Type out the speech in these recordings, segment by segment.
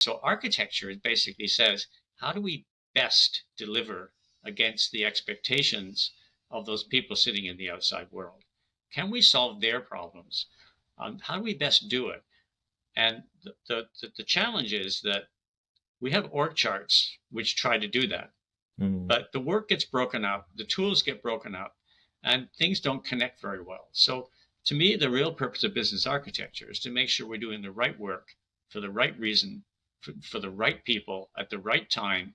So architecture basically says, how do we best deliver against the expectations of those people sitting in the outside world? Can we solve their problems? How do we best do it? And the challenge is that we have org charts which try to do that. But the work gets broken up, the tools get broken up, and things don't connect very well. So to me, the real purpose of business architecture is to make sure we're doing the right work for the right reason, for the right people at the right time.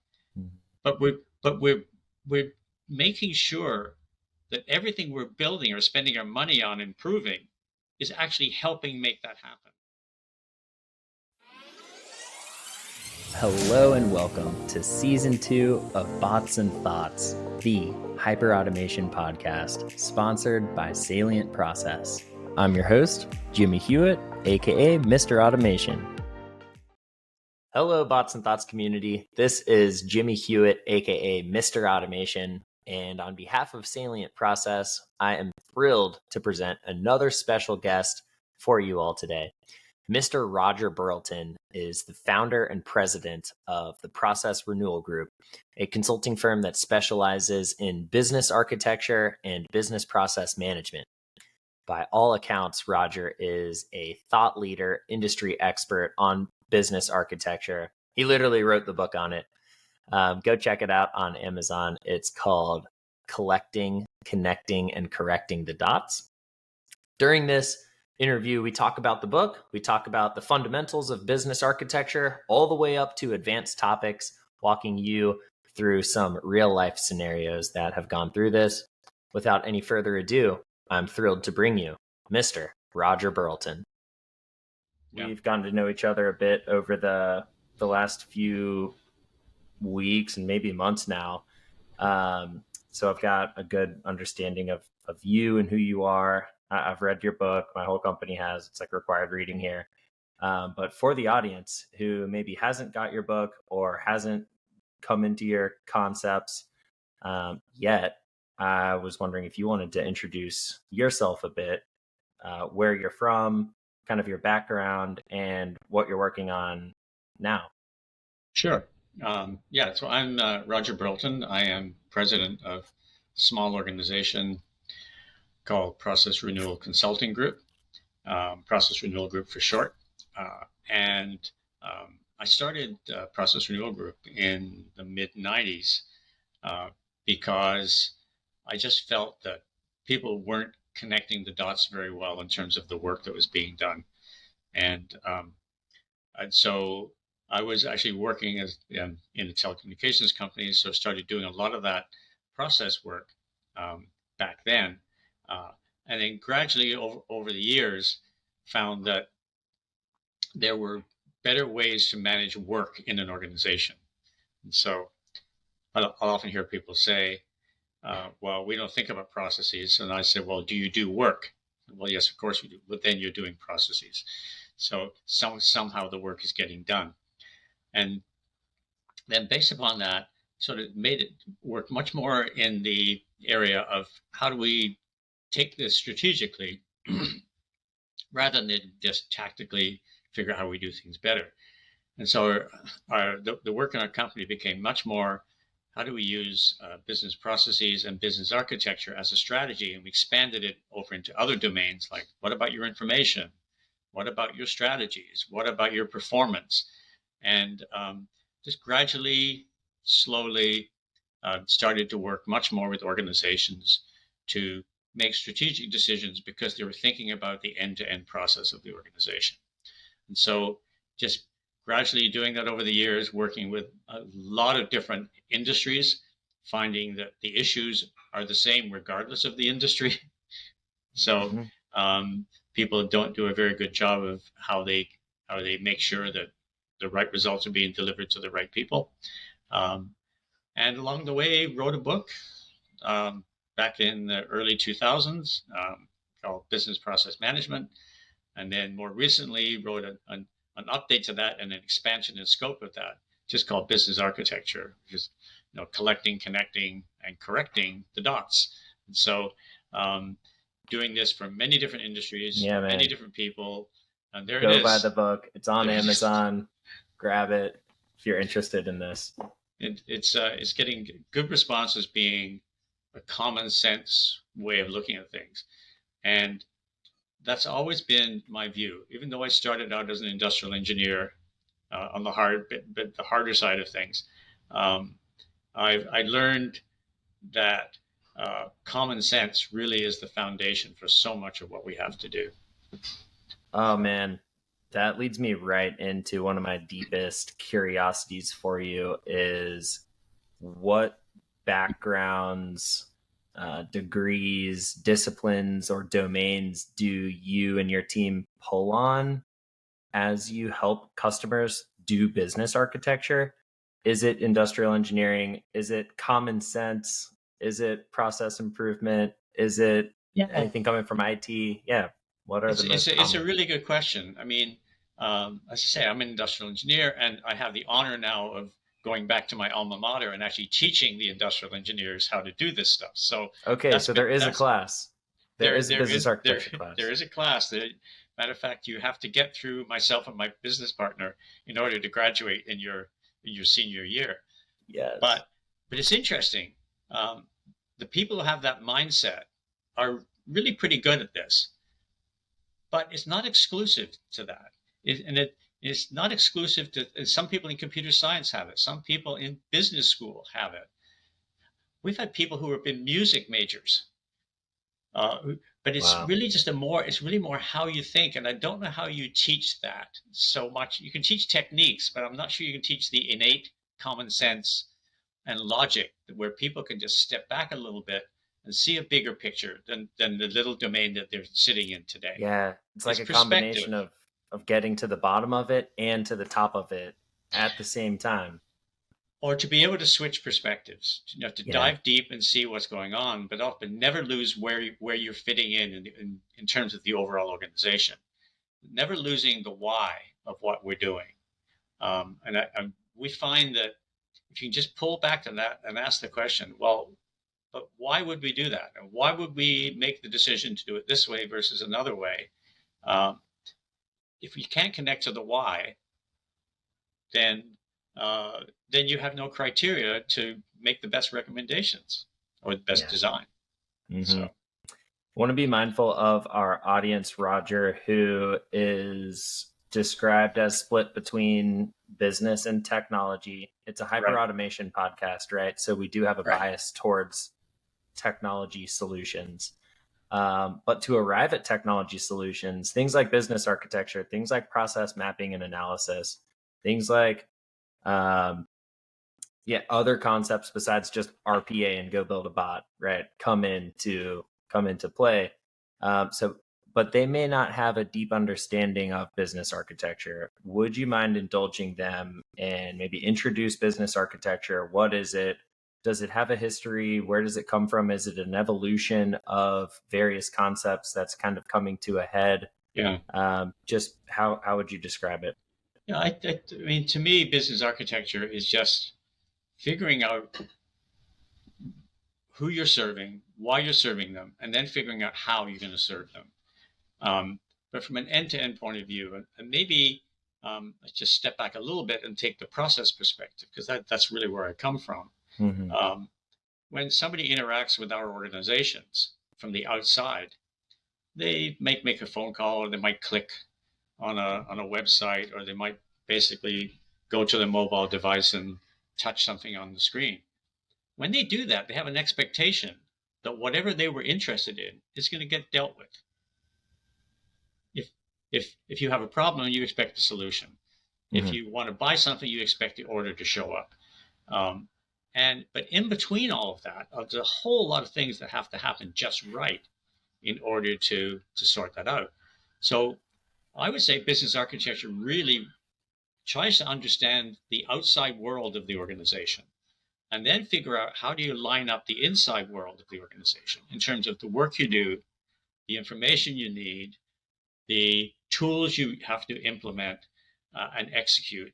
But we're making sure that everything we're building or spending our money on improving is actually helping make that happen. Hello and welcome to Season 2 of Bots and Thoughts, the hyperautomation podcast sponsored by Salient Process. I'm your host, Jimmy Hewitt, aka Mr. Automation. Hello, Bots and Thoughts community. This is Jimmy Hewitt, aka Mr. Automation. And on behalf of Salient Process, I am thrilled to present another special guest for you all today. Mr. Roger Burlton is the founder and president of the Process Renewal Group, a consulting firm that specializes in business architecture and business process management. By all accounts, Roger is a thought leader, industry expert on business architecture. He literally wrote the book on it. Go check it out on Amazon. It's called Collecting, Connecting, and Correcting the Dots. During this interview, we talk about the book, we talk about the fundamentals of business architecture, all the way up to advanced topics, walking you through some real life scenarios that have gone through this. Without any further ado, I'm thrilled to bring you Mr. Roger Burlton. Yeah. We've gotten to know each other a bit over the last few weeks and maybe months now. So I've got a good understanding of you and who you are. I've read your book. My whole company has. It's like required reading here. But for the audience who maybe hasn't got your book or hasn't come into your concepts yet, I was wondering if you wanted to introduce yourself a bit, where you're from, kind of your background, and what you're working on now. Sure. So I'm Roger Burlton. I am president of a small organization called Process Renewal Consulting Group, Process Renewal Group for short. I started Process Renewal Group in the mid-90s because I just felt that people weren't connecting the dots very well in terms of the work that was being done. And so I was actually working as in a telecommunications company, so started doing a lot of that process work back then. And then gradually over the years found that there were better ways to manage work in an organization. And so I'll often hear people say, well, we don't think about processes. And I said, well, do you do work? Well, yes, of course we do, but then you're doing processes. So somehow the work is getting done. And then based upon that, sort of made it work much more in the area of how do we take this strategically rather than just tactically figure out how we do things better. And so the work in our company became much more, how do we use business processes and business architecture as a strategy? And we expanded it over into other domains, like what about your information? What about your strategies? What about your performance? And just gradually, slowly started to work much more with organizations to make strategic decisions because they were thinking about the end-to-end process of the organization. And so just gradually doing that over the years, working with a lot of different industries, finding that the issues are the same regardless of the industry. So people don't do a very good job of how they make sure that the right results are being delivered to the right people. And along the way, wrote a book back in the early 2000s called Business Process Management. And then more recently wrote an update to that and an expansion in scope of that, just called Business Architecture, which is collecting, connecting, and correcting the dots. And so doing this for many different industries, many different people. And there it is. Go buy the book. It's on Amazon. grab it if you're interested in this. It's getting good responses, being a common sense way of looking at things. And that's always been my view. Even though I started out as an industrial engineer on the the harder side of things, I learned that common sense really is the foundation for so much of what we have to do. Oh man, that leads me right into one of my deepest curiosities for you is what backgrounds, degrees, disciplines, or domains do you and your team pull on as you help customers do business architecture? Is it industrial engineering? Is it common sense? Is it process improvement? Is it anything coming from IT? Yeah. What are the most It's a common? really good question. I mean, as I say, I'm an industrial engineer, and I have the honor now of going back to my alma mater and actually teaching the industrial engineers how to do this stuff. So Okay, so there is a class. There is a business architecture there class. is a class. Matter of fact, you have to get through myself and my business partner in order to graduate in your senior year. Yes. But it's interesting. Um, the people who have that mindset are really pretty good at this, but it's not exclusive to that. It's not exclusive to some people in computer science have it. Some people in business school have it. We've had people who have been music majors, but it's Wow. really it's really more how you think. And I don't know how you teach that so much. You can teach techniques, but I'm not sure you can teach the innate common sense and logic where people can just step back a little bit and see a bigger picture than the little domain that they're sitting in today. Yeah, it's like It's a perspective, combination of getting to the bottom of it and to the top of it at the same time. or to be able to switch perspectives, to Yeah. dive deep and see what's going on, but often never lose where you're fitting in terms of the overall organization. Never losing the why of what we're doing. We find that if you can just pull back to that and ask the question, well, but why would we do that? And why would we make the decision to do it this way versus another way? Um, if you can't connect to the why, then then you have no criteria to make the best recommendations or the best Yeah. design. Mm-hmm. So Want to be mindful of our audience, Roger, who is described as split between business and technology. It's a hyper right, automation podcast, right? So we do have a right, bias towards technology solutions. But to arrive at technology solutions, things like business architecture, things like process mapping and analysis, things like other concepts besides just RPA and go build a bot, right? Come into play. But they may not have a deep understanding of business architecture. Would you mind indulging them and maybe introduce business architecture? What is it? Does it have a history? Where does it come from? Is it an evolution of various concepts that's kind of coming to a head? yeah, Just how would you describe it? yeah. I mean, to me, business architecture is just figuring out who you're serving, why you're serving them, and then figuring out how you're going to serve them. But from an end-to-end point of view, and maybe let's just step back a little bit and take the process perspective, because that's really where I come from. Mm-hmm. When somebody interacts with our organizations from the outside, they might make a phone call, or they might click on a website, or they might basically go to their mobile device and touch something on the screen. When they do that, they have an expectation that whatever they were interested in is going to get dealt with. If you have a problem, you expect a solution. Mm-hmm. If you want to buy something, you expect the order to show up. But in between all of that, there's a whole lot of things that have to happen just right in order to sort that out. So I would say business architecture really tries to understand the outside world of the organization and then figure out how do you line up the inside world of the organization in terms of the work you do, the information you need, the tools you have to implement and execute,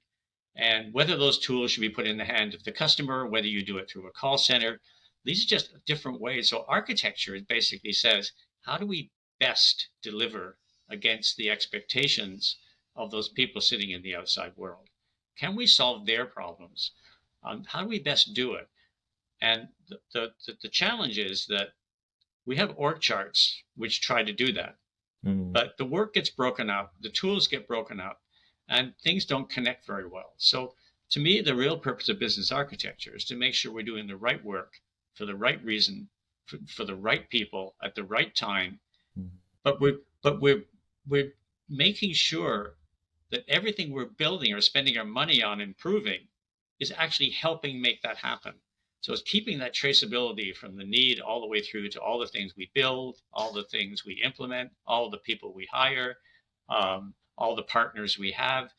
and whether those tools should be put in the hand of the customer, whether you do it through a call center. These are just different ways. So architecture basically says, how do we best deliver against the expectations of those people sitting in the outside world? Can we solve their problems? How do we best do it? And the challenge is that we have org charts which try to do that, but the work gets broken up, the tools get broken up, and things don't connect very well. So to me, the real purpose of business architecture is to make sure we're doing the right work for the right reason, for the right people at the right time. But we're making sure that everything we're building or spending our money on improving is actually helping make that happen. So it's keeping that traceability from the need all the way through to all the things we build, all the things we implement, all the people we hire, all the partners we have,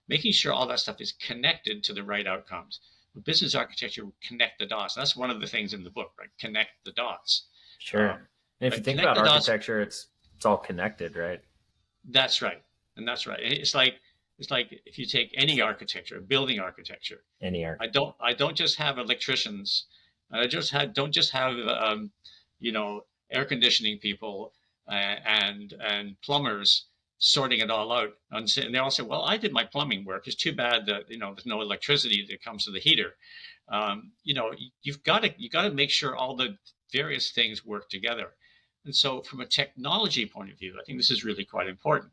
making sure all that stuff is connected to the right outcomes. With business architecture, connect the dots. That's one of the things in the book, right? Connect the dots. Sure. And if you think about architecture, it's all connected, right? That's right. And that's right. It's like if you take any architecture, building architecture, I don't just have electricians. Don't just have air conditioning people and plumbers sorting it all out. And they all say, well, I did my plumbing work. It's too bad that there's no electricity that comes to the heater. You've got to make sure all the various things work together. And so from a technology point of view, I think this is really quite important,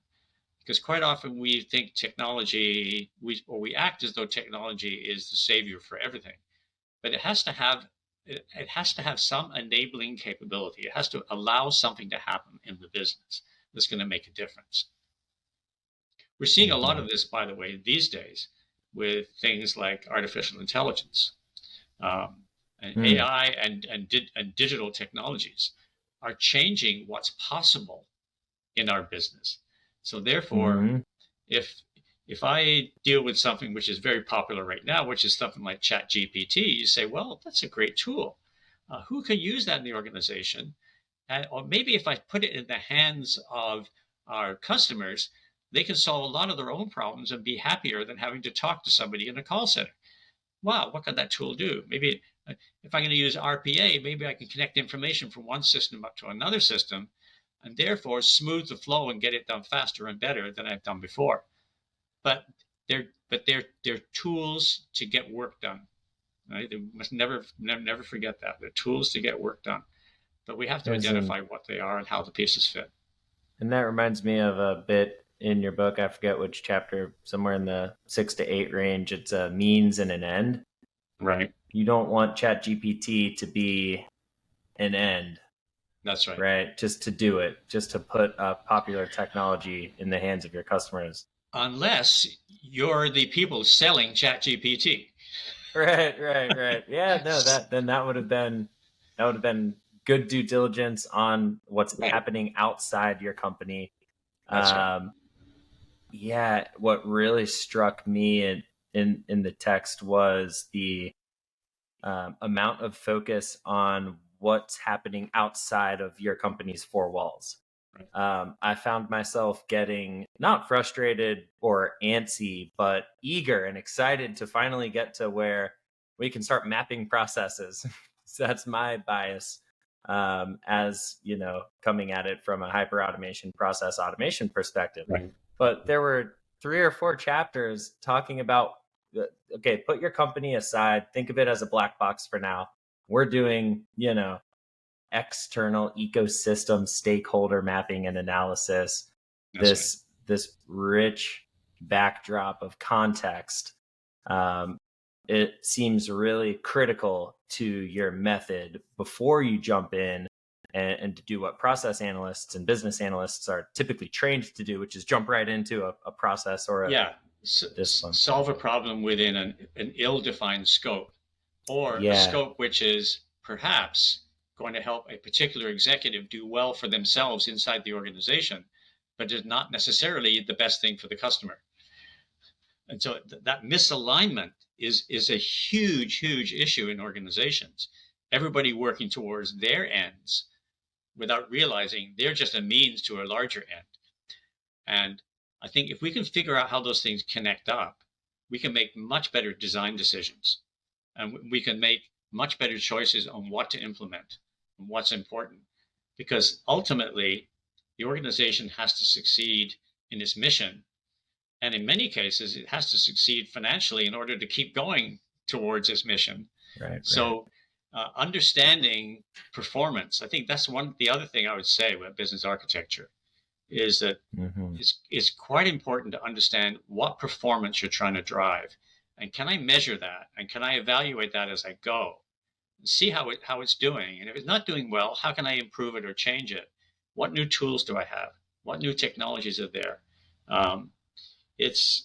because quite often we think technology, we act as though technology is the savior for everything, but it has to have some enabling capability. It has to allow something to happen in the business that's going to make a difference. We're seeing a lot of this, by the way, these days with things like artificial intelligence, and AI and digital technologies are changing what's possible in our business. So therefore, if I deal with something which is very popular right now, which is something like ChatGPT, you say, well, that's a great tool. Who can use that in the organization? Or maybe if I put it in the hands of our customers, they can solve a lot of their own problems and be happier than having to talk to somebody in a call center. Wow, what can that tool do? Maybe if I'm going to use RPA, maybe I can connect information from one system up to another system, and therefore smooth the flow and get it done faster and better than I've done before. But they're tools to get work done. Right? They must never forget that. They're tools to get work done. But we have to identify what they are and how the pieces fit. And that reminds me of a bit in your book. I forget which chapter, somewhere in the 6 to 8 range. It's a means and an end. Right. You don't want ChatGPT to be an end. That's right. Right. Just to do it, just to put a popular technology in the hands of your customers. Unless you're the people selling ChatGPT. Right. Yeah, no, that would have been good due diligence on what's happening outside your company. That's right. Yeah, what really struck me in the text was the amount of focus on what's happening outside of your company's four walls. I found myself getting not frustrated or antsy, but eager and excited to finally get to where we can start mapping processes. So that's my bias, as coming at it from a hyper automation, process automation perspective. Right. But there were 3 or 4 chapters talking about, okay, put your company aside, think of it as a black box for now. We're doing, external ecosystem stakeholder mapping and analysis. This rich backdrop of context. It seems really critical to your method before you jump in and to do what process analysts and business analysts are typically trained to do, which is jump right into a process or solve a problem within an ill-defined scope, or a scope which is perhaps going to help a particular executive do well for themselves inside the organization, but is not necessarily the best thing for the customer. And so that misalignment is a huge issue in organizations. Everybody working towards their ends without realizing they're just a means to a larger end. And I think if we can figure out how those things connect up, we can make much better design decisions, and we can make much better choices on what to implement and what's important. Because ultimately, the organization has to succeed in its mission, And in many cases, it has to succeed financially in order to keep going towards its mission. Right. So understanding performance, I think that's the other thing I would say about business architecture is that Mm-hmm. it's quite important to understand what performance you're trying to drive. And can I measure that? And can I evaluate that as I go? See how it's doing. And if it's not doing well, how can I improve it or change it? What new tools do I have? What new technologies are there? Um, it's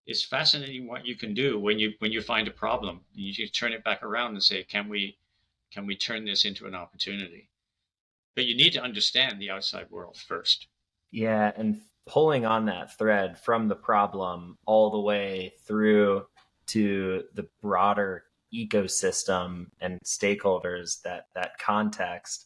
it's fascinating what you can do when you find a problem. You turn it back around and say, can we turn this into an opportunity? But you need to understand the outside world first. Yeah, and pulling on that thread from the problem all the way through to the broader ecosystem and stakeholders, that context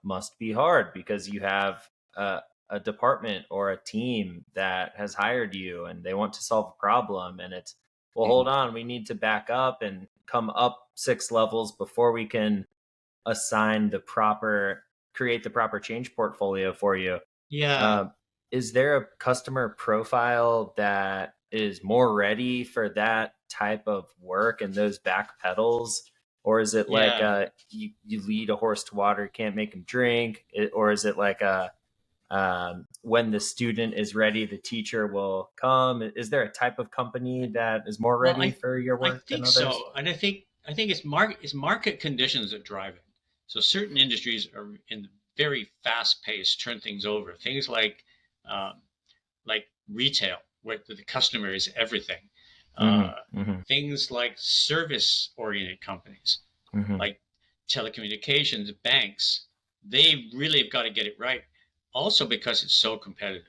must be hard because you have a department or a team that has hired you and they want to solve a problem, and it's, well, hold on, we need to back up and come up 6 levels before we can assign the proper create the proper change portfolio for you. Yeah, uh, is there a customer profile that is more ready for that type of work and those back pedals? Or is it like yeah. you lead a horse to water, can't make him drink? Or is it like when the student is ready, the teacher will come? Is there a type of company that is more Well, ready for your I work than think others? so, and I think it's market conditions that drive it. So certain industries are in very fast pace, turn things over. Things um, like retail, where the customer is everything. Uh, Mm-hmm, mm-hmm, Things like service oriented companies, mm-hmm. like telecommunications, banks, they really have got to get it right. Also, because it's so competitive.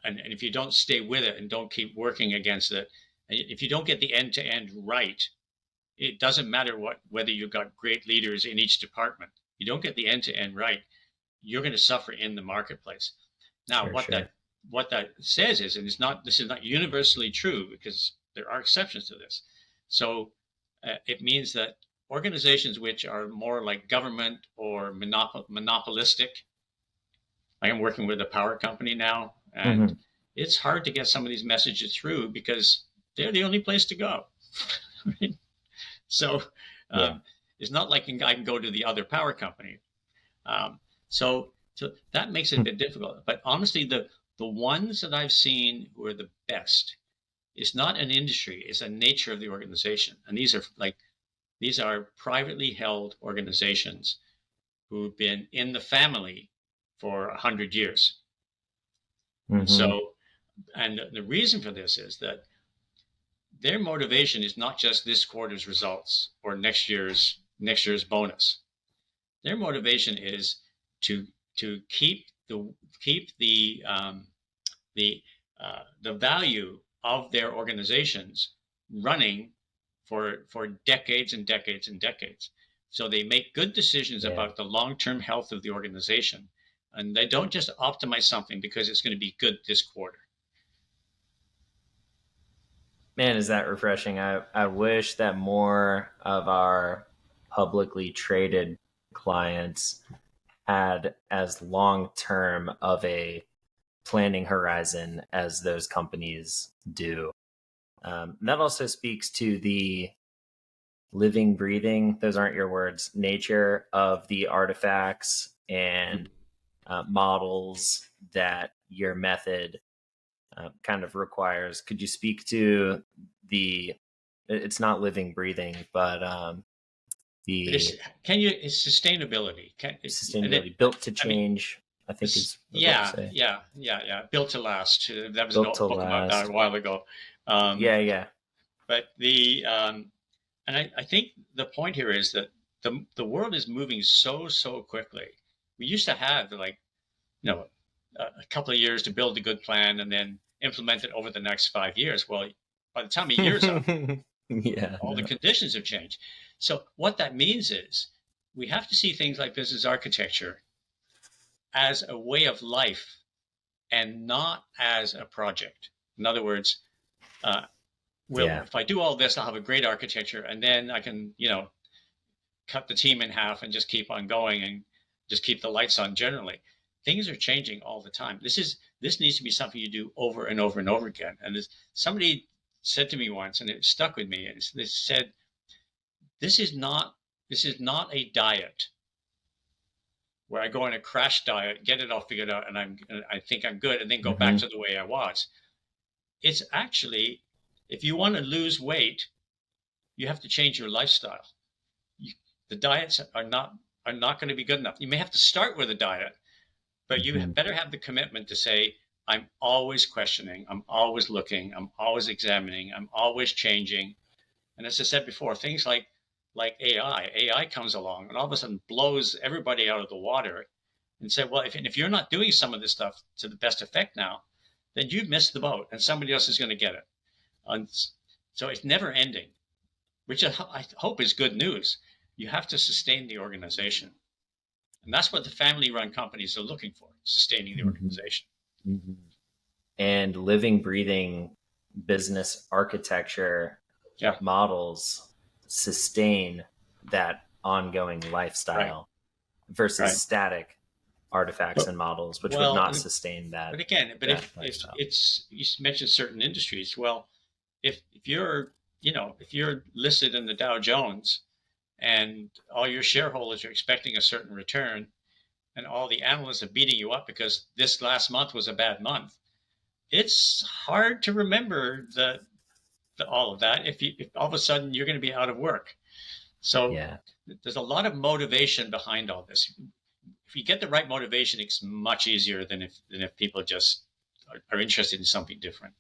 And if you don't stay with it and don't keep working against it, if you don't get the end to end right, it doesn't matter whether you've got great leaders in each department. You don't get the end to end right, you're going to suffer in the marketplace. Now, Sure, sure. what that says is, and this is not universally true because there are exceptions to this. So it means that organizations which are more like government or monopolistic, like I'm working with a power company now, and Mm-hmm. it's hard to get some of these messages through because they're the only place to go. So Yeah. um, it's not like I can go to the other power company. Um, so that makes it a bit difficult. But honestly, the ones that I've seen who are the best, it's not an industry; it's a nature of the organization. And these are privately held organizations who've been in the family for 100 years. And Mm-hmm. so, and the reason for this is that their motivation is not just this quarter's results or next year's bonus. Their motivation is to keep the the value of their organizations running for decades and decades and decades. So they make good decisions Yeah. about the long term health of the organization, and they don't just optimize something because it's going to be good this quarter. Man, is that refreshing. I wish that more of our publicly traded clients had as long term of a planning horizon as those companies do. That also speaks to the living, breathing, those aren't your words, nature of the artifacts and models that your method kind of requires. Could you speak to the, it's not living, breathing, but But the it's sustainability. And sustainability built to I mean, change, I think this, is what you say. yeah. Built to last. That was a Built to book about that a last. while ago. Um, Yeah, yeah. but and I think the point here is that the world is moving so quickly. We used to have a couple of years to build a good plan and then implement it over the next 5 years. Well, by the time a year's up, Yeah, all the no. conditions have changed. So what that means is we have to see things like business architecture as a way of life and not as a project. In other words, uh, well, Yeah. if I do all this, I'll have a great architecture, and then I can, cut the team in half and just keep on going and just keep the lights on. Generally, things are changing all the time. this needs to be something you do over and over and over again. And somebody said to me once, and it stuck with me, and they said, this is not a diet where I go on a crash diet, get it all figured out, and I think I'm good, and then go back to the way I was. It's actually, if you want to lose weight, you have to change your lifestyle. The diets are not going to be good enough. You may have to start with a diet, but you better have the commitment to say, I'm always questioning, I'm always looking, I'm always examining, I'm always changing. And as I said before, things like AI comes along and all of a sudden blows everybody out of the water and say, well, if you're not doing some of this stuff to the best effect now, then you've missed the boat and somebody else is going to get it. And so it's never ending, which I hope is good news. You have to sustain the organization. And that's what the family-run companies are looking for, sustaining the organization. And living, breathing business architecture models sustain that ongoing lifestyle versus static artifacts and models, which would not sustain that. But again, if you mentioned certain industries, well, if you're listed in the Dow Jones and all your shareholders are expecting a certain return, and all the analysts are beating you up because this last month was a bad month, it's hard to remember all of that if all of a sudden you're going to be out of work. So there's a lot of motivation behind all this. If you get the right motivation, it's much easier than if people just are interested in something different.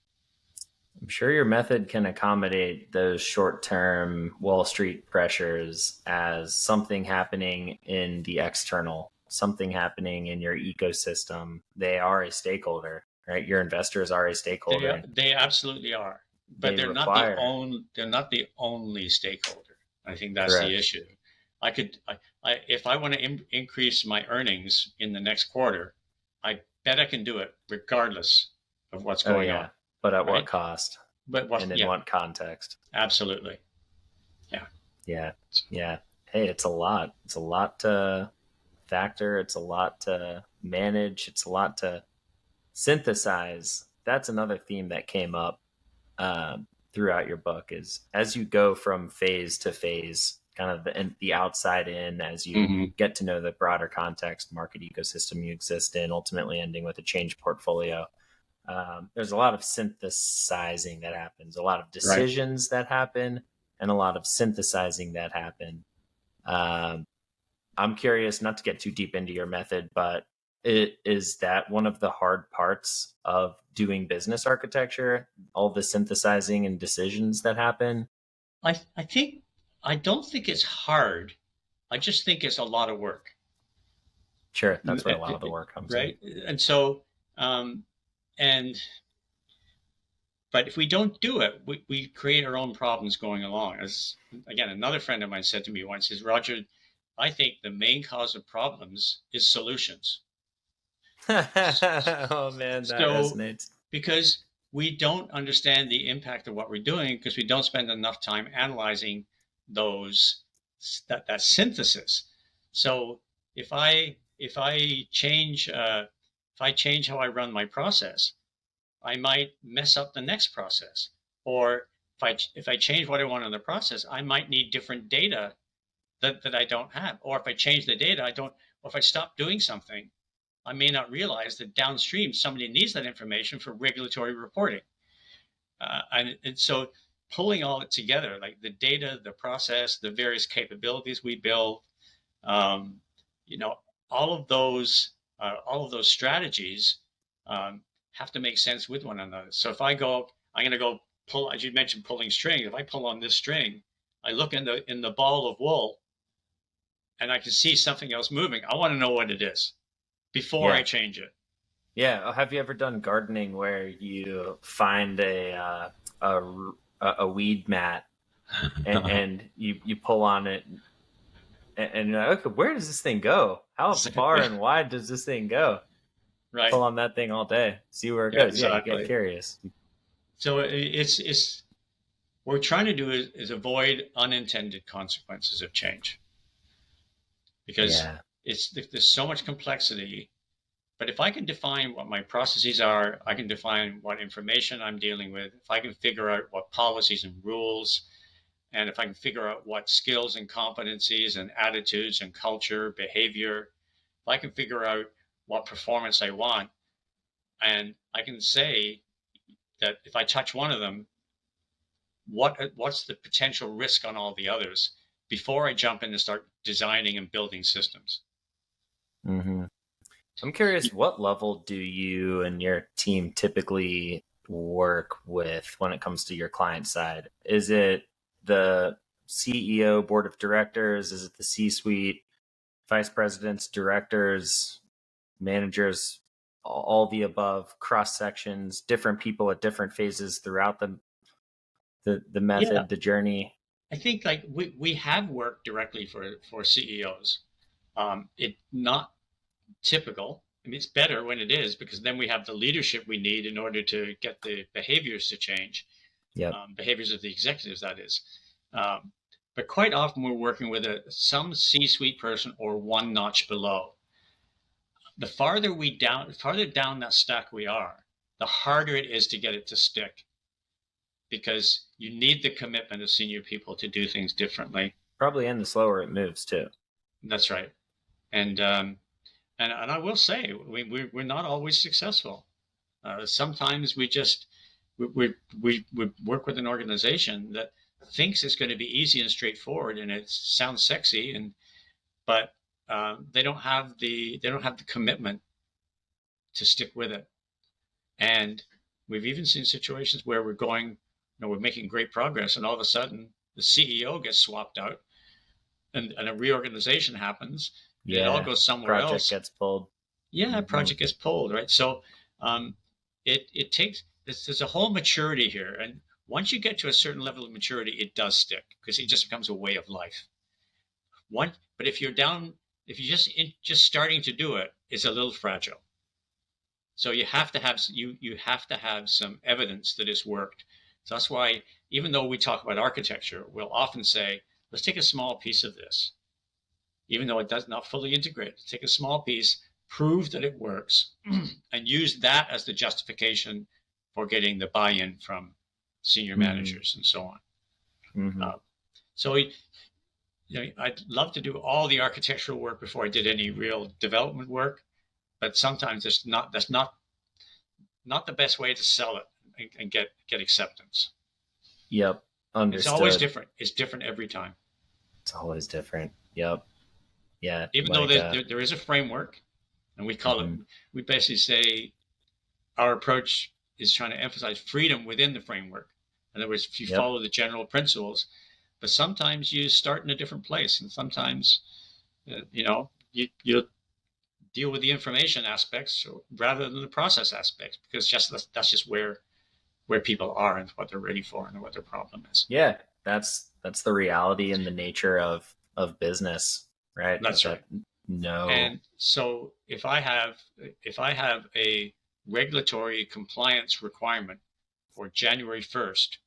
I'm sure your method can accommodate those short-term Wall Street pressures as something happening in the external, something happening in your ecosystem. They are a stakeholder, right? Your investors are a stakeholder. They absolutely are, but they're not the only stakeholder. I think that's the issue. If I want to increase my earnings in the next quarter, I bet I can do it regardless of what's going on. But at what cost? And in what context? Absolutely. Yeah. Hey, it's a lot. It's a lot to factor. It's a lot to manage. It's a lot to synthesize. That's another theme that came up throughout your book, is as you go from phase to phase, kind of the outside in, as you get to know the broader context, market ecosystem you exist in, ultimately ending with a change portfolio. There's a lot of synthesizing that happens, a lot of decisions that happen, and a lot of synthesizing that happen. I'm curious, not to get too deep into your method, but is that one of the hard parts of doing business architecture, all the synthesizing and decisions that happen? I don't think it's hard. I just think it's a lot of work. Sure, that's where a lot of the work comes in. And so, but if we don't do it, we create our own problems going along. As again, another friend of mine said to me once, is, Roger, I think the main cause of problems is solutions. Oh man, that resonates. Because we don't understand the impact of what we're doing, because we don't spend enough time analyzing that synthesis. So if I change how I run my process, I might mess up the next process. Or if I change what I want in the process, I might need different data that I don't have. Or if I change the data, or if I stop doing something, I may not realize that downstream somebody needs that information for regulatory reporting. And so pulling all it together, like the data, the process, the various capabilities we build, all of those strategies have to make sense with one another. So if I'm going to go pull, as you mentioned, pulling string. If I pull on this string, I look in the ball of wool, and I can see something else moving. I want to know what it is before I change it. Yeah. Have you ever done gardening where you find a weed mat and you pull on it and you're like, okay, where does this thing go? How far and wide does this thing go? Right. Pull on that thing all day, see where it goes. Exactly. Yeah, you get curious. So it's what we're trying to do is avoid unintended consequences of change, because there's so much complexity But if I can define what my processes are, I can define what information I'm dealing with. If I can figure out what policies and rules, and if I can figure out what skills and competencies and attitudes and culture, behavior, if I can figure out what performance I want, and I can say that if I touch one of them, what's the potential risk on all the others before I jump in and start designing and building systems. Mm-hmm. I'm curious, what level do you and your team typically work with when it comes to your client side? Is it the CEO, board of directors? Is it the C-suite, vice presidents, directors, managers, all the above, cross sections, different people at different phases throughout the Yeah, method, the journey? I think like we have worked directly for CEOs. It not typical. I mean, it's better when it is because then we have the leadership we need in order to get the behaviors to change, Yep. behaviors of the executives, that is. Um, but quite often we're working with some C-suite person or one notch below. The farther down that stack we are, the harder it is to get it to stick because you need the commitment of senior people to do things differently. Probably, and the slower it moves too. That's right. And I will say we're not always successful. Sometimes we work with an organization that thinks it's going to be easy and straightforward, and it sounds sexy, but they don't have the commitment to stick with it. And we've even seen situations where we're making great progress, and all of a sudden the CEO gets swapped out, and a reorganization happens, and it all goes somewhere project else. gets pulled. Yeah, project gets pulled, right? So it takes there's a whole maturity here, and once you get to a certain level of maturity, it does stick because it just becomes a way of life. But if you're just starting to do it, it's a little fragile. So you have to have some evidence that it's worked. So that's why even though we talk about architecture, we'll often say, let's take a small piece of this, even though it does not fully integrate. Take a small piece, prove that it works, and use that as the justification for getting the buy-in from senior managers and so on. So I'd love to do all the architectural work before I did any real development work, but sometimes that's not the best way to sell it and get acceptance. Yep, understood. It's always different. It's different every time. It's always different. Yep. Yeah. Even though there is a framework, and we call it, we basically say our approach is trying to emphasize freedom within the framework. In other words, if you follow the general principles, but sometimes you start in a different place, and sometimes, you deal with the information aspects rather than the process aspects, because that's just where people are and what they're ready for and what their problem is. Yeah, that's the reality and the nature of business, right? That's right. No. And so if I have a regulatory compliance requirement for January 1st,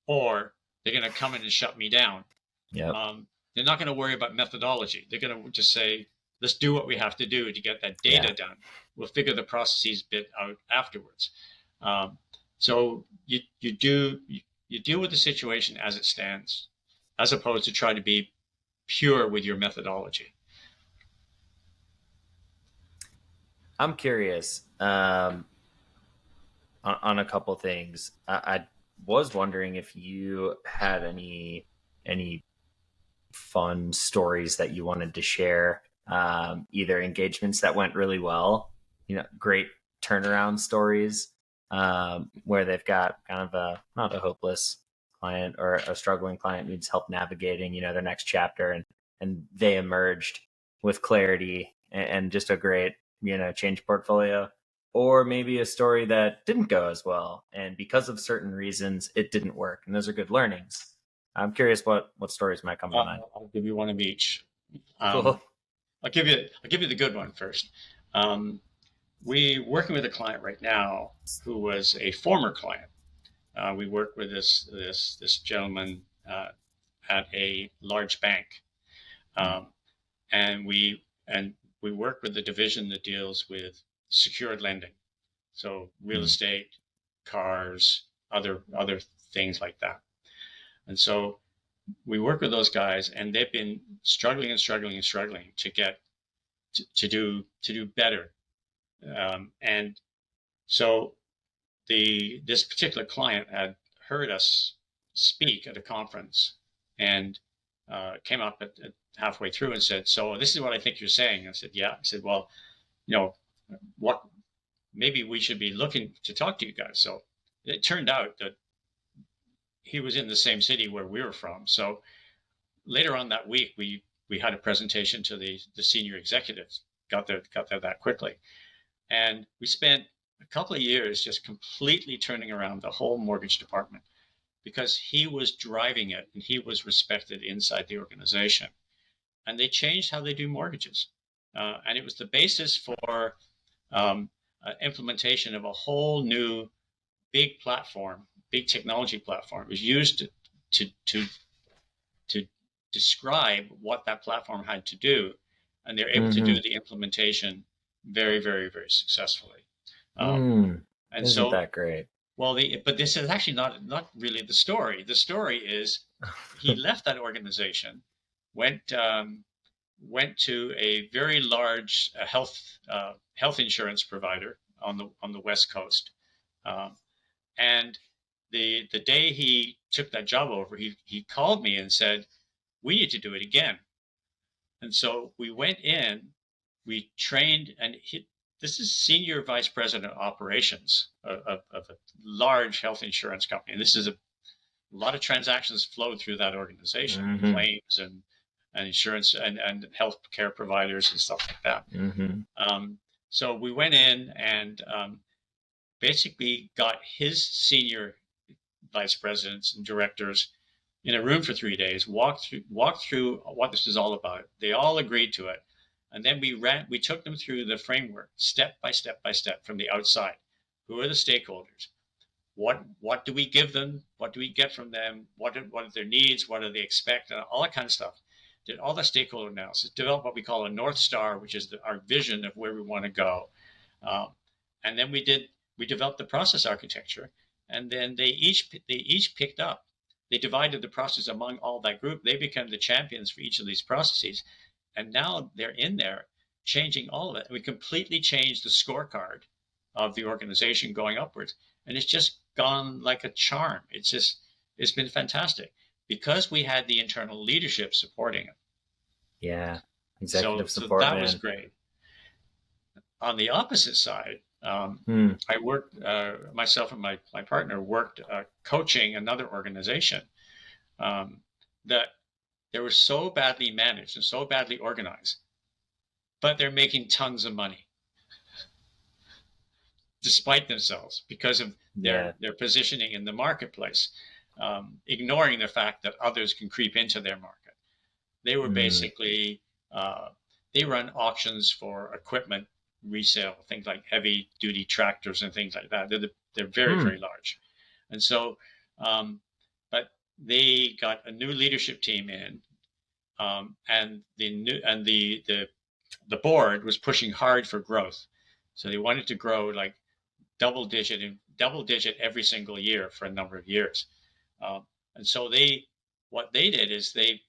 or they're going to come in and shut me down, they're not going to worry about methodology. They're going to just say, let's do what we have to do to get that data done. We'll figure the processes bit out afterwards. So you deal with the situation as it stands, as opposed to trying to be pure with your methodology. I'm curious on a couple things. I was wondering if you had any fun stories that you wanted to share, either engagements that went really well, great turnaround stories, where they've got kind of not a hopeless client or a struggling client needs help navigating, their next chapter, and they emerged with clarity and just a great, change portfolio, or maybe a story that didn't go as well, and because of certain reasons, it didn't work. And those are good learnings. I'm curious what stories might come to mind. I'll give you one of each. Cool. I'll give you the good one first. We're working with a client right now who was a former client. We work with this gentleman at a large bank, and we work with the division that deals with secured lending. So real estate, cars, other things like that. And so we work with those guys, and they've been struggling and struggling and struggling to get to do better. And so this particular client had heard us speak at a conference and came up at halfway through and said, "So this is what I think you're saying." I said, "Yeah." I said, "Well, what? Maybe we should be looking to talk to you guys." So it turned out that he was in the same city where we were from. So later on that week, we had a presentation to the senior executives. Got there that quickly, and we spent a couple of years just completely turning around the whole mortgage department because he was driving it and he was respected inside the organization. And they changed how they do mortgages, and it was the basis for implementation of a whole new big platform, big technology platform. It was used to describe what that platform had to do, and they're able to do the implementation very, very, very successfully. And Isn't so that great? Well, but this is actually not really the story. The story is he left that organization, went to a very large health insurance provider on the West Coast, and the day he took that job over, he called me and said, "We need to do it again." And so we went in, we trained, and this is senior vice president of operations of a large health insurance company. And this is a lot of transactions flow through that organization, claims and insurance and health care providers and stuff like that. So we went in and basically got his senior vice presidents and directors in a room for 3 days, walked through what this is all about. They all agreed to it. And then we took them through the framework step by step by step from the outside. Who are the stakeholders? What do we give them? What do we get from them? What are their needs? What do they expect? And all that kind of stuff. Did all the stakeholder analysis, developed what we call a North Star, which is our vision of where we want to go. And then we developed the process architecture, and then they each picked up. They divided the process among all that group. They became the champions for each of these processes. And now they're in there changing all of it. We completely changed the scorecard of the organization going upwards. And it's just gone like a charm. It's been fantastic because we had the internal leadership supporting it. Yeah. Executive support. So that was great. On the opposite side, I worked, myself and my partner worked coaching another organization that they were so badly managed and so badly organized, but they're making tons of money despite themselves because of their positioning in the marketplace, ignoring the fact that others can creep into their market. They were basically, they run auctions for equipment resale, things like heavy duty tractors and things like that. They're very, very large. And so, but they got a new leadership team in, and the board was pushing hard for growth. So they wanted to grow like double digit every single year for a number of years. And so what they did is they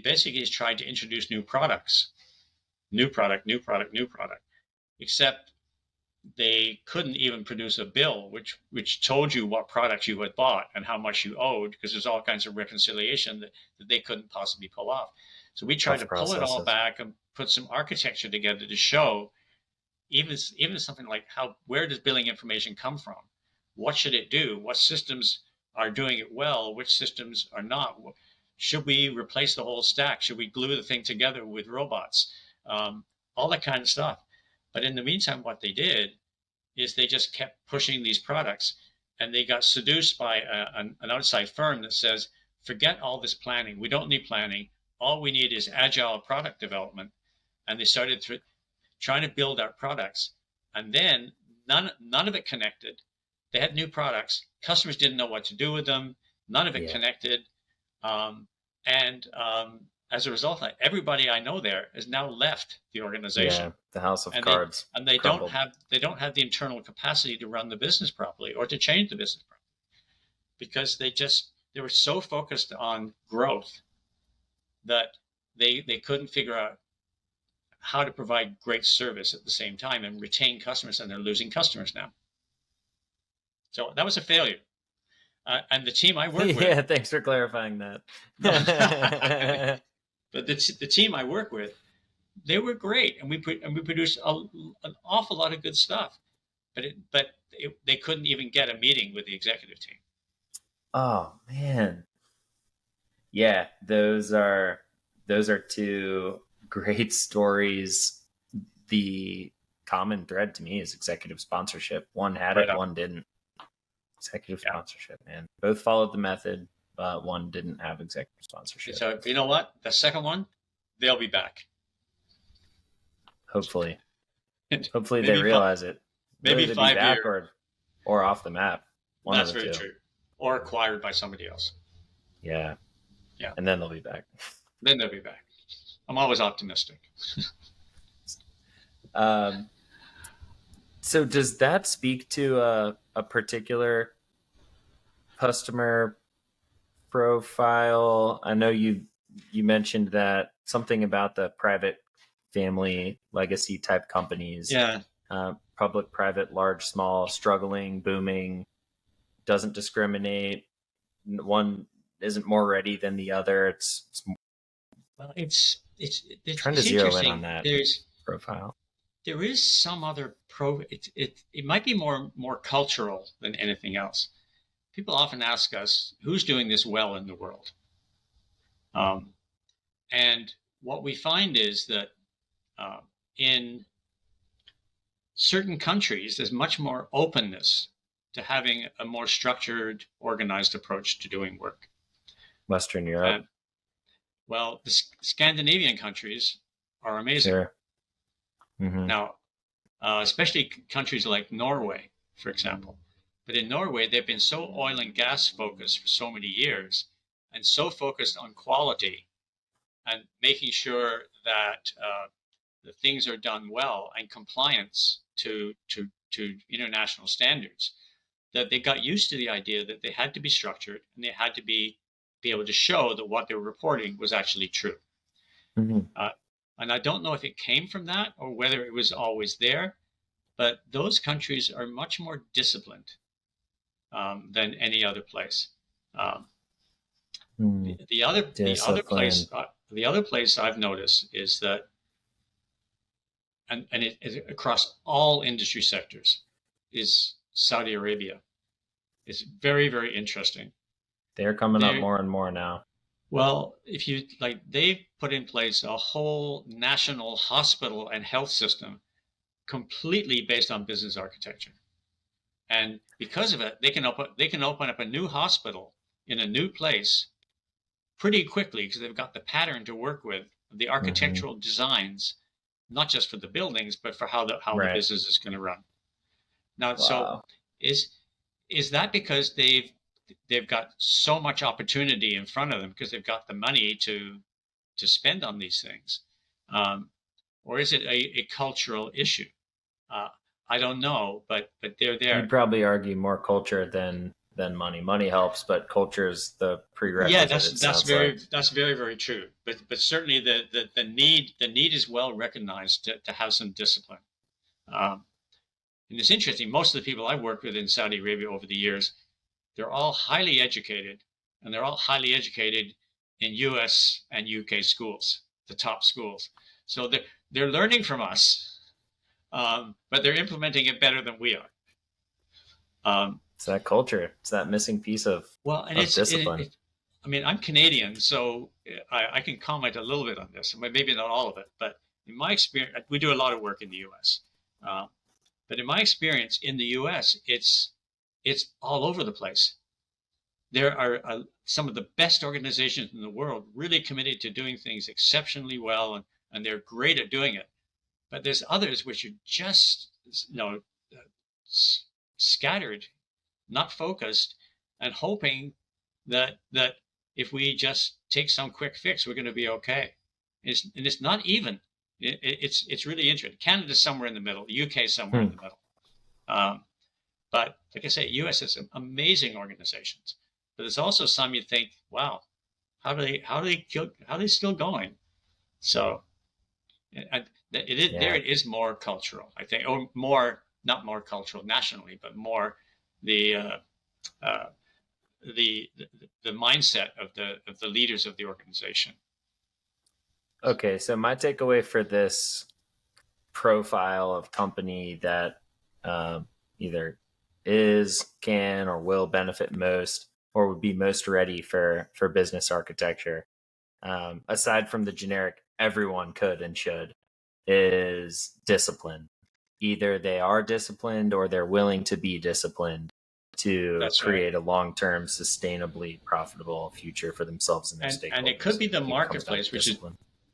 basically just tried to introduce new product, except they couldn't even produce a bill which told you what products you had bought and how much you owed, because there's all kinds of reconciliation that they couldn't possibly pull off. So we tried to pull it all back and put some architecture together to show even something like where does billing information come from? What should it do? What systems are doing it well? Which systems are not? Should we replace the whole stack? Should we glue the thing together with robots? All that kind of stuff. But in the meantime, what they did is they just kept pushing these products, and they got seduced by an outside firm that says, forget all this planning. We don't need planning. All we need is agile product development. And they started trying to build out products. And then none of it connected. They had new products. Customers didn't know what to do with them. None of it connected. And as a result, everybody I know there has now left the organization, Yeah, the house of and cards they don't crumbled. have the internal capacity to run the business properly or to change the business properly, because they were so focused on growth that they couldn't figure out how to provide great service at the same time and retain customers, and they're losing customers now. So that was a failure. And the team I work with, Yeah, thanks for clarifying that. no, but the team I work with, they were great, and we produced an awful lot of good stuff. But they couldn't even get a meeting with the executive team. Oh man. Yeah, those are two great stories. The common thread to me is executive sponsorship. One had Right it, on. one didn't. Executive Yeah. sponsorship, man. Both followed the method, but one didn't have executive sponsorship. So you know what? The second one, they'll be back. Hopefully. And Hopefully they maybe realize it. maybe Whether to be 5 years. back or off the map. One of That's the very two. true. Or acquired by somebody else. Yeah. Yeah. And then they'll be back. Then they'll be back. I'm always optimistic. So does that speak to a particular customer profile? I know you mentioned that something about the private family legacy type companies. Yeah. Public, private, large, small, struggling, booming, doesn't discriminate. One isn't more ready than the other. Well, it's Trying to zero in interesting. on that profile. There is some other it might be more cultural than anything else. People often ask us, who's doing this well in the world? And what we find is that in certain countries, there's much more openness to having a more structured, organized approach to doing work. Western Europe. Well, the Scandinavian countries are amazing. Sure. Mm-hmm. Now, especially countries like Norway, for example. But in Norway, they've been so oil and gas focused for so many years, and so focused on quality and making sure that the things are done well and compliance to international standards, that they got used to the idea that they had to be structured and they had to be able to show that what they were reporting was actually true. Mm-hmm. And I don't know if it came from that or whether it was always there, but those countries are much more disciplined than any other place. The other place I've noticed is that, and it across all industry sectors, is Saudi Arabia. It's very, very interesting. They're coming up more and more now. Well, if you like, they've put in place a whole national hospital and health system completely based on business architecture. And because of it, they can open up a new hospital in a new place pretty quickly because they've got the pattern to work with, the architectural designs, not just for the buildings, but for how the business is going to run. Now, so is that because they've got so much opportunity in front of them because they've got the money to spend on these things, or is it a cultural issue? I don't know, but they're there. You'd probably argue more culture than money. Money helps, but culture is the prerequisite. Yeah, that's very, very true. But certainly the need is well recognized to have some discipline. And it's interesting. Most of the people I've worked with in Saudi Arabia over the years, they're all highly educated, and they're all highly educated in U.S. and U.K. schools, the top schools. So they're learning from us. But they're implementing it better than we are. It's that culture. It's that missing piece of discipline. I mean, I'm Canadian, so I can comment a little bit on this. Maybe not all of it, but in my experience, we do a lot of work in the U.S. But in my experience in the U.S., it's all over the place. There are some of the best organizations in the world really committed to doing things exceptionally well, and they're great at doing it. But there's others which are just, scattered, not focused, and hoping that if we just take some quick fix, we're going to be okay. It's not even. It's really interesting. Canada's somewhere in the middle. UK somewhere in the middle. But like I say, US has some amazing organizations. But there's also some you think, wow, how are they still going? So there it is more cultural, I think, or more, not more cultural nationally, but more the uh, the mindset of the leaders of the organization. Okay, so my takeaway for this profile of company that either is, can, or will benefit most, or would be most ready for business architecture, aside from the generic everyone could and should, is discipline. Either they are disciplined or they're willing to be disciplined to That's create right. a long-term, sustainably profitable future for themselves and their stakeholders. And it could be the marketplace,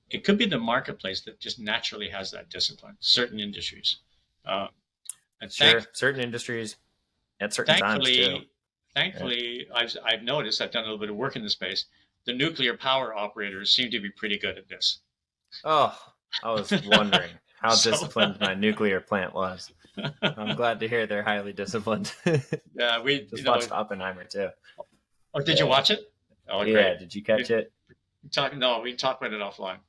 it could be the marketplace that just naturally has that discipline. Certain industries, and certain industries at certain times too. Thankfully, I've noticed, I've done a little bit of work in the space. The nuclear power operators seem to be pretty good at this. Oh, I was wondering how disciplined my nuclear plant was. I'm glad to hear they're highly disciplined. Yeah, we just watched Oppenheimer too. Oh, did you watch it? Oh, yeah, great. Did you catch it? We can talk about it offline.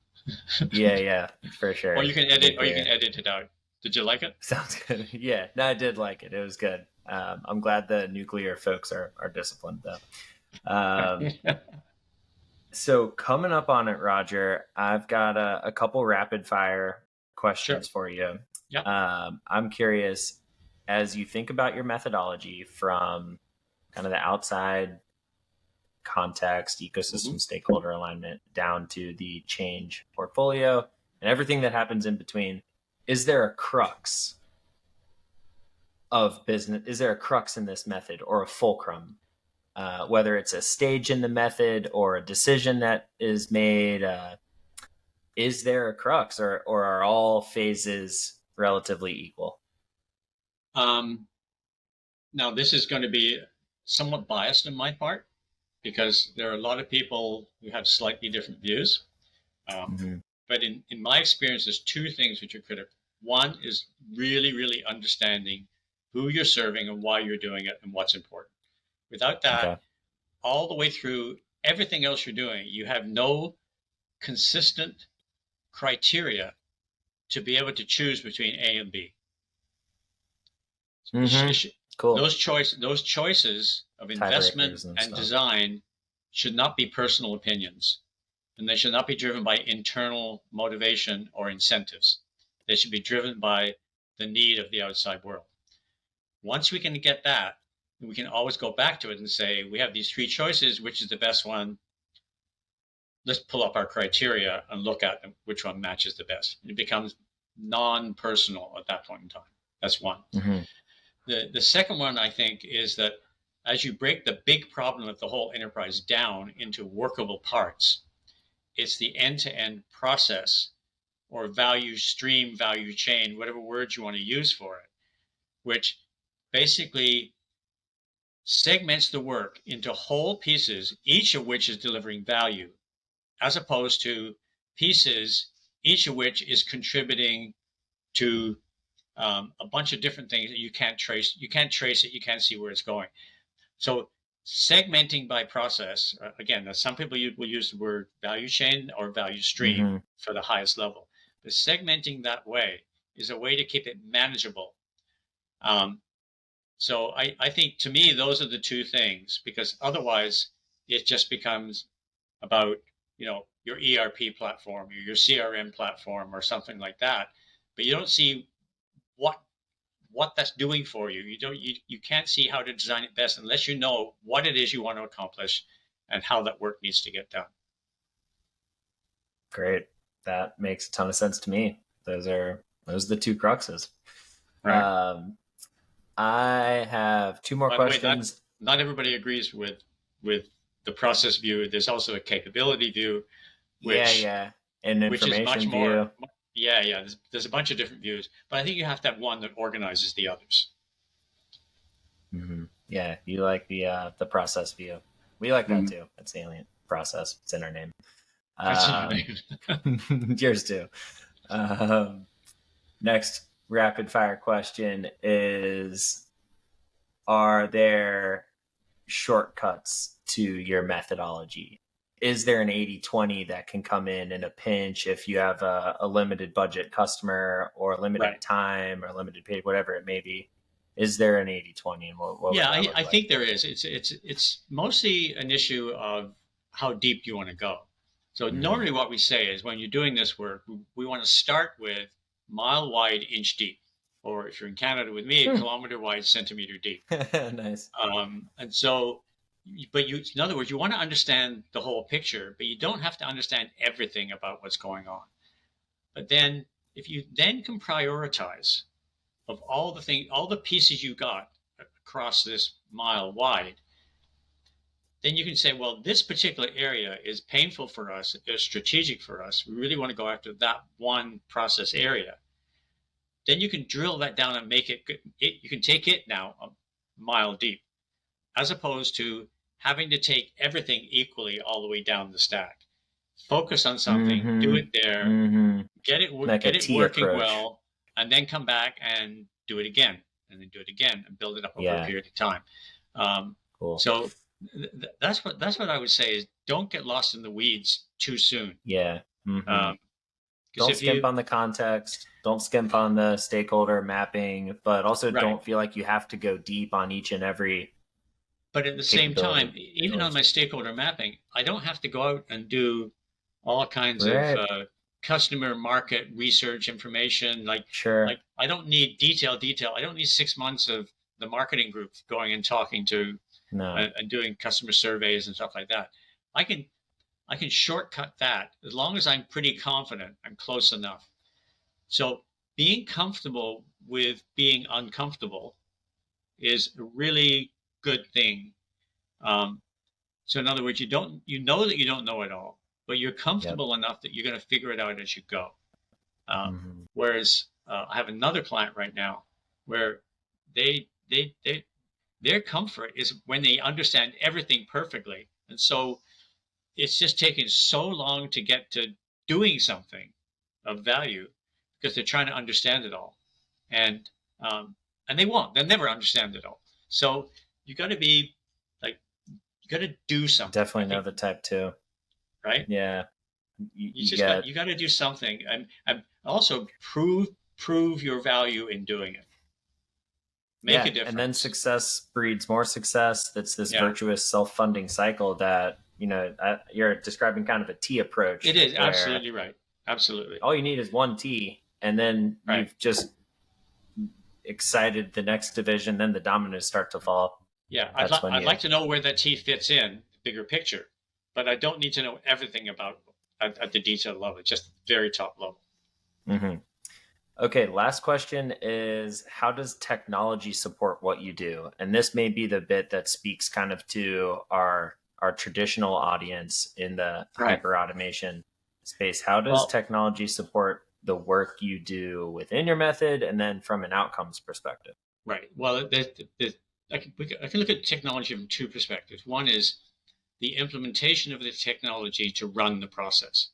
yeah, for sure. Or you can edit it out. Did you like it? Sounds good. Yeah, no, I did like it. It was good. I'm glad the nuclear folks are disciplined though. So coming up on it, Roger, I've got a couple rapid fire questions for you. Yeah. I'm curious, as you think about your methodology from kind of the outside context, ecosystem, stakeholder alignment, down to the change portfolio and everything that happens in between, is there a crux of business? Is there a crux in this method or a fulcrum? Whether it's a stage in the method or a decision that is made, is there a crux, or are all phases relatively equal? Now, this is going to be somewhat biased on my part because there are a lot of people who have slightly different views. But in my experience, there's two things which are critical. One is really, really understanding who you're serving and why you're doing it and what's important. Without that, all the way through everything else you're doing, you have no consistent criteria to be able to choose between A and B. Cool. Those choices of investment and design should not be personal opinions, and they should not be driven by internal motivation or incentives. They should be driven by the need of the outside world. Once we can get that, we can always go back to it and say, we have these three choices, which is the best one? Let's pull up our criteria and look at them, which one matches the best. It becomes non-personal at that point in time. That's one. The second one, I think, is that as you break the big problem of the whole enterprise down into workable parts, it's the end-to-end process or value stream, value chain, whatever words you want to use for it, which basically segments the work into whole pieces, each of which is delivering value, as opposed to pieces, each of which is contributing to a bunch of different things that you can't trace. You can't trace it. You can't see where it's going. So segmenting by process, again, some people will use the word value chain or value stream for the highest level. But segmenting that way is a way to keep it manageable. So I think, to me, those are the two things, because otherwise it just becomes about, your ERP platform or your CRM platform or something like that. But you don't see what that's doing for you. You can't see how to design it best unless you know what it is you want to accomplish and how that work needs to get done. Great. That makes a ton of sense to me. Those are the two cruxes. Right. I have two more questions. Not everybody agrees with the process view. There's also a capability view, which and information which is much view. More. Yeah. There's a bunch of different views, but I think you have to have one that organizes the others. Yeah, you like the process view. We like that too. That's salient. process. It's in our name. That's in your name. Yours too. Next rapid fire question is, are there shortcuts to your methodology? Is there an 80-20 that can come in a pinch if you have a limited budget customer or limited time or limited pay, whatever it may be? Is there an 80-20? And what Yeah, would that I look think there is. It's mostly an issue of how deep you want to go. So normally what we say is when you're doing this work, we want to start with mile wide, inch deep, or if you're in Canada with me, kilometer wide, centimeter deep. Nice. And so, but in other words, you want to understand the whole picture, but you don't have to understand everything about what's going on. But then if you then can prioritize of all the pieces you got across this mile wide, then you can say, well, this particular area is painful for us, is strategic for us. We really want to go after that one process area. Then you can drill that down and make it, you can take it now a mile deep, as opposed to having to take everything equally all the way down the stack. Focus on something, do it there, get it working well, and then come back and do it again, and then do it again, and build it up over a period of time. Cool. So that's what I would say is don't get lost in the weeds too soon. Yeah. Don't skimp on the context. Don't skimp on the stakeholder mapping, but also don't feel like you have to go deep on each and every. But at the same time, even on my stakeholder mapping, I don't have to go out and do all kinds of customer market research information. Like I don't need detail. I don't need 6 months of the marketing group going and talking to and doing customer surveys and stuff like that. I can shortcut that as long as I'm pretty confident I'm close enough. So being comfortable with being uncomfortable is a really good thing. So in other words, you know that you don't know it all, but you're comfortable enough that you're going to figure it out as you go. Whereas I have another client right now where their comfort is when they understand everything perfectly. And so it's just taking so long to get to doing something of value because they're trying to understand it all. And they'll never understand it all. So you got to be like, you got to do something. Definitely know the type too. Right? Yeah. You got to do something and also prove your value in doing it. Make a difference. And then success breeds more success. That's this virtuous self-funding cycle that, you're describing kind of a T approach. It is absolutely right. Absolutely. All you need is one T, and then you've just excited the next division, then the dominoes start to fall. Yeah, I'd like to know where that T fits in the bigger picture, but I don't need to know everything about at the detail level, just very top level. Okay, last question is, how does technology support what you do? And this may be the bit that speaks kind of to our traditional audience in the hyper automation space. How does technology support the work you do within your method and then from an outcomes perspective? Right. Well, I can look at technology from two perspectives. One is the implementation of the technology to run the process.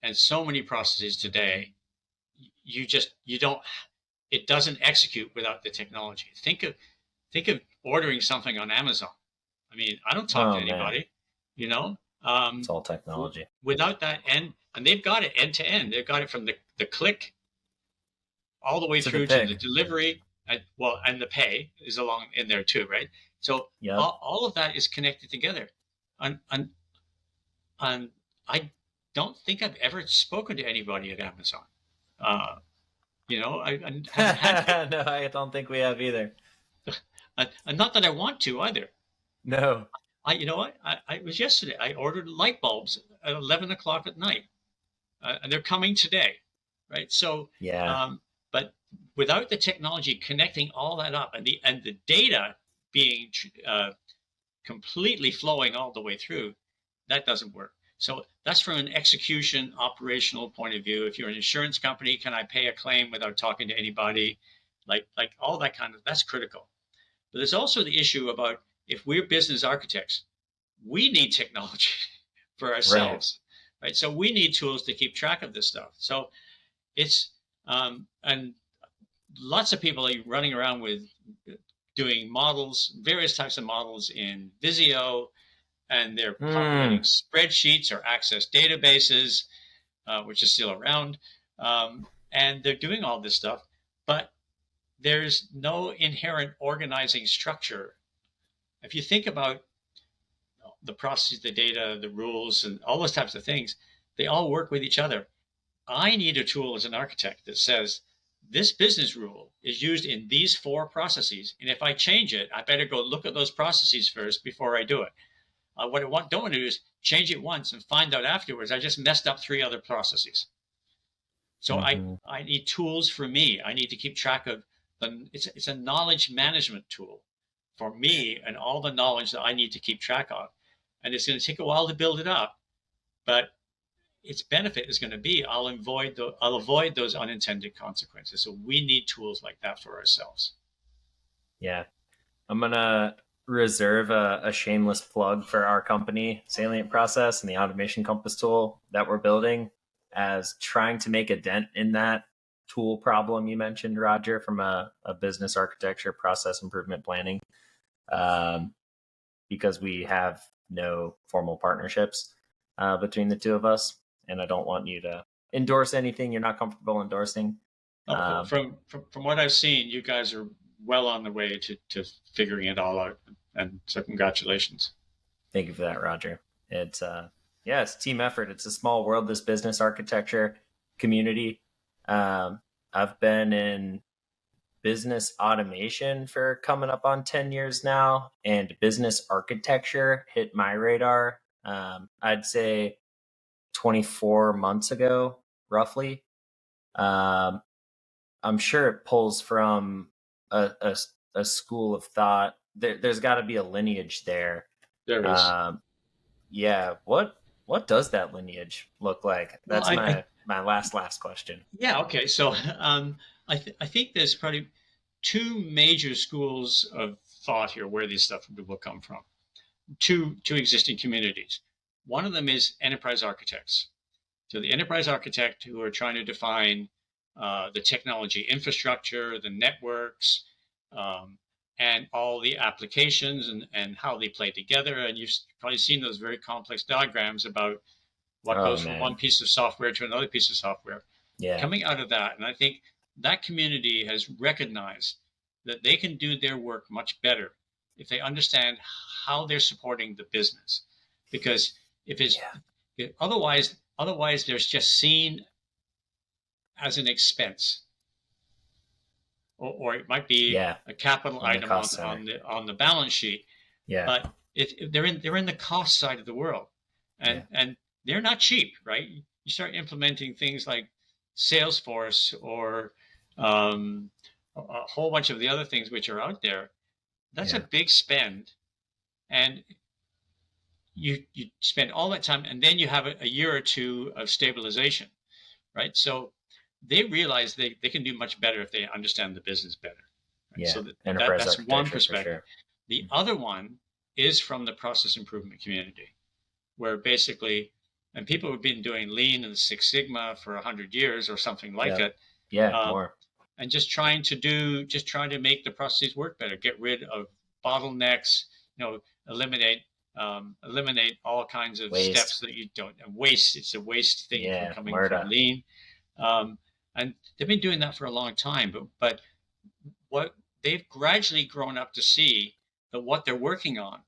And so many processes today, it doesn't execute without the technology. Think of ordering something on Amazon. I mean, I don't talk to anybody, It's all technology. Without that and they've got it end to end. They've got it from the click all the way through to the delivery, and the pay is along in there too, right? So all of that is connected together. And I don't think I've ever spoken to anybody at Amazon. I haven't had No, I don't think we have either. And not that I want to either. No. It was yesterday. I ordered light bulbs at 11 o'clock at night, and they're coming today, right? So, but without the technology connecting all that up and the data being completely flowing all the way through, that doesn't work. So that's from an execution, operational point of view. If you're an insurance company, can I pay a claim without talking to anybody? Like all that that's critical. But there's also the issue about if we're business architects, we need technology. for Right. ourselves, right? So we need tools to keep track of this stuff. So it's and lots of people are running around with doing models, various types of models in Visio, and they're populating Mm, spreadsheets or access databases, which is still around, and they're doing all this stuff, but there's no inherent organizing structure. If you think about the processes, the data, the rules, and all those types of things, they all work with each other. I need a tool as an architect that says this business rule is used in these four processes. And if I change it, I better go look at those processes first before I do it. What I don't want to do is change it once and find out afterwards I just messed up three other processes. So hmm I need tools for me. I need to keep track of it's a knowledge management tool for me and all the knowledge that I need to keep track of. And it's going to take a while to build it up, but its benefit is going to be I'll avoid those unintended consequences. So we need tools like that for ourselves. Yeah. I'm going to reserve a shameless plug for our company, Salient Process, and the Automation Compass tool that we're building as trying to make a dent in that tool problem you mentioned, Roger, from a business architecture, process improvement planning, um, because we have no formal partnerships between the two of us. And I don't want you to endorse anything you're not comfortable endorsing. Oh, Um, from what I've seen, you guys are well on the way to figuring it all out. And so congratulations. Thank you for that, Roger. It's yeah, it's a team effort. It's a small world, this business architecture community. I've been in business automation for coming up on 10 years now, and business architecture hit my radar. I'd say 24 months ago, roughly. Um, I'm sure it pulls from a school of thought. There's got to be a lineage there. There is. Um, yeah, what does that lineage look like? Well, That's my last question. yeah, okay. So I think there's probably two major schools of thought here where this stuff will come from. Two existing communities. One of them is enterprise architects. So the enterprise architect who are trying to define the technology infrastructure, the networks, um, and all the applications and how they play together. And you've probably seen those very complex diagrams about what Oh goes from one man, piece of software to another piece of software. yeah, Coming out of that, and I think that community has recognized that they can do their work much better if they understand how they're supporting the business. Because if it's yeah, otherwise there's just seen as an expense, or it might be yeah. a capital In the item cost center, on the balance sheet. yeah, But they're in the cost side of the world, yeah, and they're not cheap, right? You start implementing things like Salesforce or a whole bunch of the other things which are out there. That's a yeah, big spend, and you spend all that time, and then you have a year or two of stabilization, right? So they realize they can do much better if they understand the business better. Right? yeah. So Enterprise that's one architecture for perspective. sure. The other one is from the process improvement community, where basically, and people have been doing Lean and Six Sigma for 100 years or something like Yeah, it, yeah, um, more. and just trying to make the processes work better, get rid of bottlenecks, eliminate eliminate all kinds of steps Waste. that you don't waste. It's a waste thing from Yeah, coming from murder. Lean, um, and they've been doing that for a long time. But what they've gradually grown up to see that what they're working on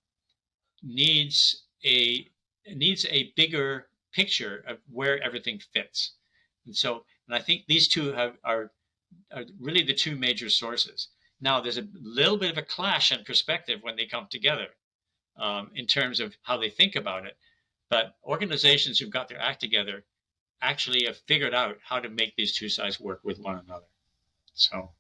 needs a bigger picture of where everything fits. And I think these two are really the two major sources. Now, there's a little bit of a clash in perspective when they come together, in terms of how they think about it. But organizations who've got their act together actually have figured out how to make these two sides work with one another. So,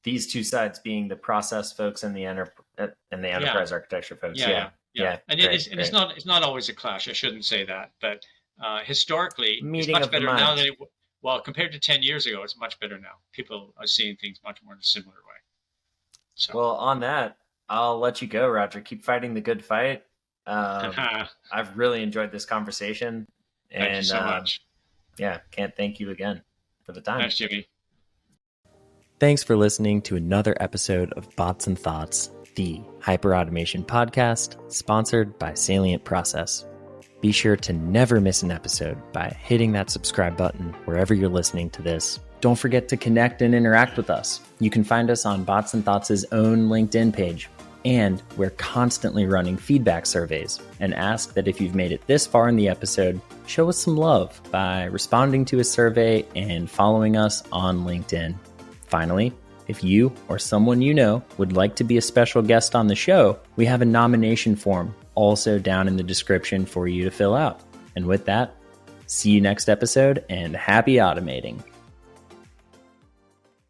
These two sides being the process folks and the yeah, enterprise architecture folks. yeah, Yeah, yeah, yeah. yeah, And great, it's great. not always a clash. I shouldn't say that, but historically, it's Meeting much of the better now minds. than well, compared to 10 years ago. It's much better now. People are seeing things much more in a similar way. So, Well, on that, I'll let you go, Roger. Keep fighting the good fight. I've really enjoyed this conversation. And Thank you so much. Yeah, can't thank you again for the time. Thanks, Jimmy. Thanks for listening to another episode of Bots and Thoughts, the hyperautomation podcast sponsored by Salient Process. Be sure to never miss an episode by hitting that subscribe button wherever you're listening to this. Don't forget to connect and interact with us. You can find us on Bots and Thoughts' own LinkedIn page. And we're constantly running feedback surveys and ask that if you've made it this far in the episode, show us some love by responding to a survey and following us on LinkedIn. Finally, if you or someone you know would like to be a special guest on the show, we have a nomination form also down in the description for you to fill out. And with that, see you next episode and happy automating.